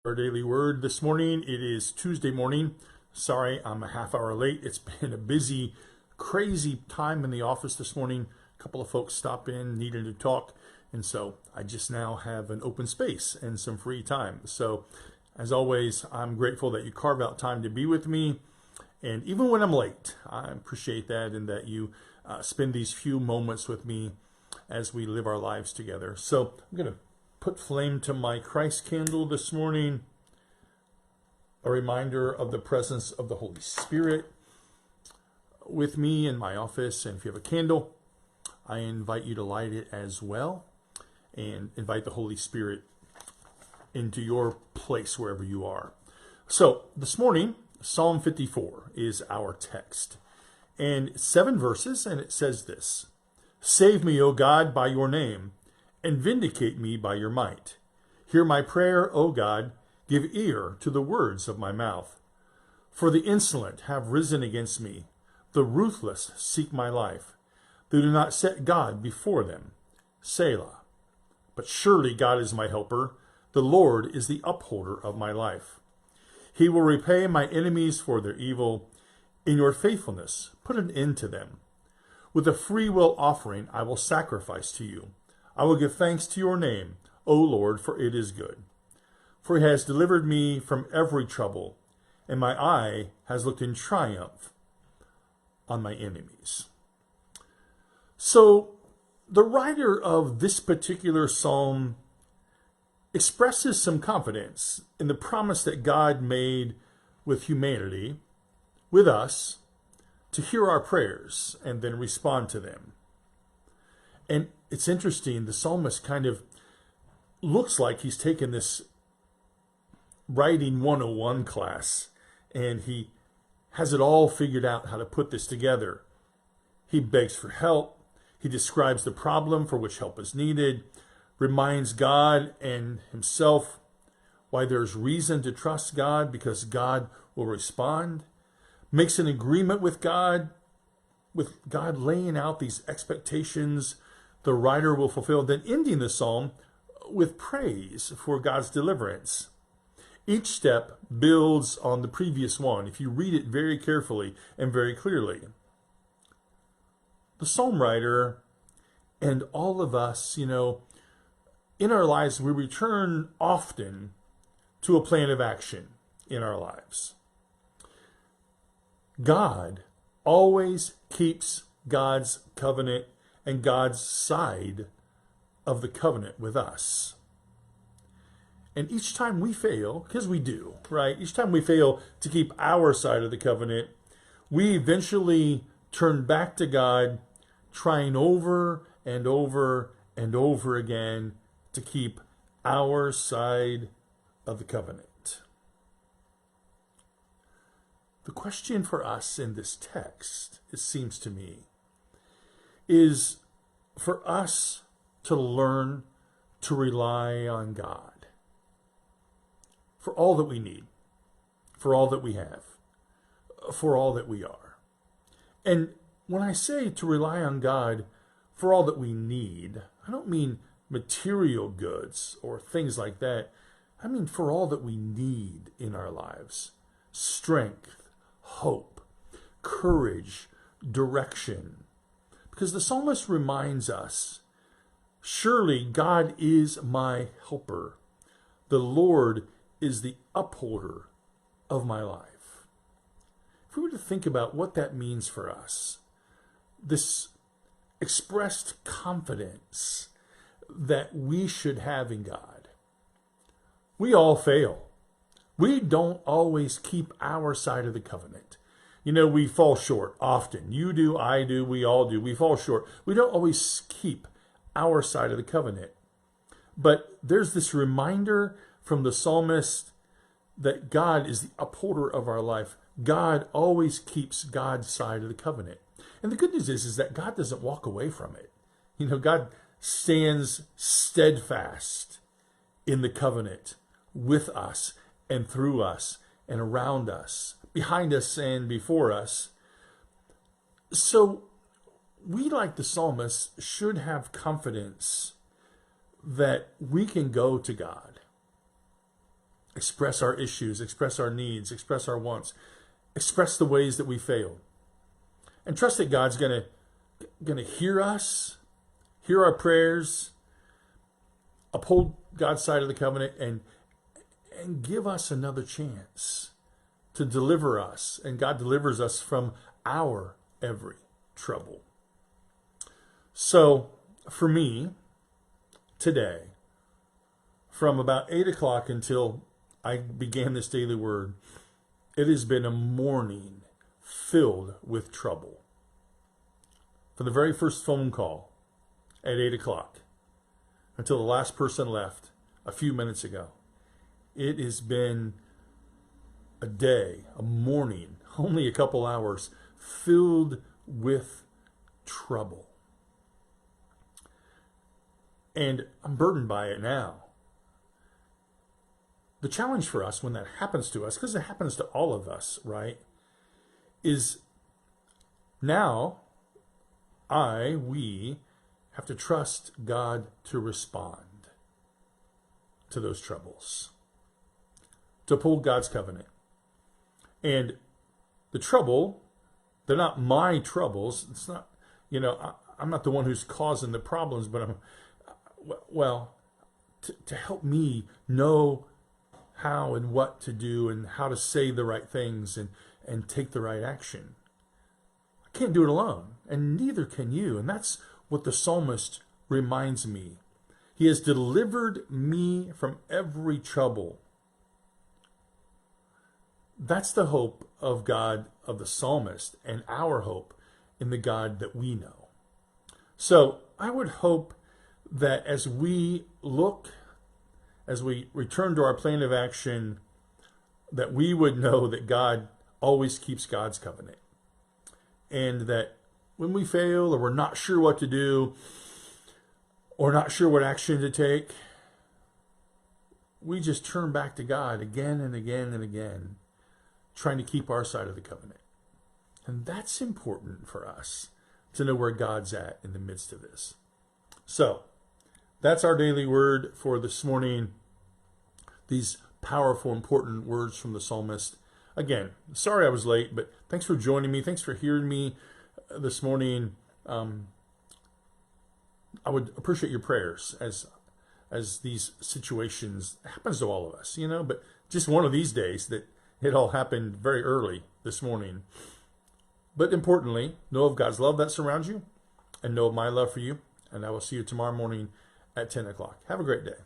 Our daily word this morning. It is Tuesday morning. Sorry, I'm a half hour late. It's been a busy, crazy time in the office this morning. A couple of folks stopped in, needed to talk, and so I just now have an open space and some free time. So, as always, I'm grateful that you carve out time to be with me, and even when I'm late, I appreciate that and that you spend these few moments with me as we live our lives together. So, I'm going to put flame to my Christ candle this morning, a reminder of the presence of the Holy Spirit with me in my office. And if you have a candle, I invite you to light it as well and invite the Holy Spirit into your place wherever you are. So this morning, Psalm 54 is our text, and 7 verses, and it says this: "Save me, O God, by your name, and vindicate me by your might. Hear my prayer, O God, give ear to the words of my mouth. For the insolent have risen against me, the ruthless seek my life. They do not set God before them. Selah. But surely God is my helper, the Lord is the upholder of my life. He will repay my enemies for their evil. In your faithfulness, put an end to them. With a free will offering I will sacrifice to you. I will give thanks to your name, O Lord, for it is good. For he has delivered me from every trouble, and my eye has looked in triumph on my enemies." So, the writer of this particular psalm expresses some confidence in the promise that God made with humanity, with us, to hear our prayers and then respond to them. And it's interesting, the psalmist kind of looks like he's taken this writing 101 class and he has it all figured out how to put this together. He begs for help. He describes the problem for which help is needed, reminds God and himself why there's reason to trust God because God will respond, makes an agreement with God laying out these expectations the writer will fulfill, then ending the psalm with praise for God's deliverance. Each step builds on the previous one if you read it very carefully and very clearly. The psalm writer and all of us, in our lives, we return often to a plan of action in our lives. God always keeps God's covenant and God's side of the covenant with us. And each time we fail, because we do, right? Each time we fail to keep our side of the covenant, we eventually turn back to God, trying over and over and over again to keep our side of the covenant. The question for us in this text, it seems to me, is for us to learn to rely on God for all that we need, for all that we have, for all that we are. And when I say to rely on God for all that we need, I don't mean material goods or things like that. I mean for all that we need in our lives: strength, hope, courage, direction. Because the psalmist reminds us, surely God is my helper. The Lord is the upholder of my life. If we were to think about what that means for us, this expressed confidence that we should have in God. We all fail. We don't always keep our side of the covenant. We fall short often. You do, I do, we all do. We fall short. We don't always keep our side of the covenant. But there's this reminder from the psalmist that God is the upholder of our life. God always keeps God's side of the covenant. And the good news is that God doesn't walk away from it. God stands steadfast in the covenant with us and through us and around us, behind us and before us. So we, like the psalmist, should have confidence that we can go to God express our issues, express our needs, express our wants, express the ways that we failed. And trust that God's going to hear us, hear our prayers, uphold God's side of the covenant, and give us another chance to deliver us. And God delivers us from our every trouble. So for me, today, from about 8 o'clock until I began this daily word, it has been a morning filled with trouble. From the very first phone call at 8 o'clock until the last person left a few minutes ago, it has been a day, a morning, only a couple hours, filled with trouble. And I'm burdened by it now. The challenge for us when that happens to us, because it happens to all of us, right, is now we have to trust God to respond to those troubles, to uphold God's covenant. And the trouble, they're not my troubles. It's not, I'm not the one who's causing the problems, but to help me know how and what to do and how to say the right things and take the right action. I can't do it alone, and neither can you. And that's what the psalmist reminds me. He has delivered me from every trouble. That's the hope of God, of the psalmist, and our hope in the God that we know. So I would hope that as we return to our plan of action, that we would know that God always keeps God's covenant. And that when we fail or we're not sure what to do or not sure what action to take, we just turn back to God again and again and again, trying to keep our side of the covenant. And that's important for us to know where God's at in the midst of this. So that's our daily word for this morning. These powerful, important words from the psalmist. Again, sorry I was late, but thanks for joining me. Thanks for hearing me this morning. I would appreciate your prayers as these situations happens to all of us, but just one of these days that it all happened very early this morning. But importantly, know of God's love that surrounds you and know of my love for you. And I will see you tomorrow morning at 10 o'clock. Have a great day.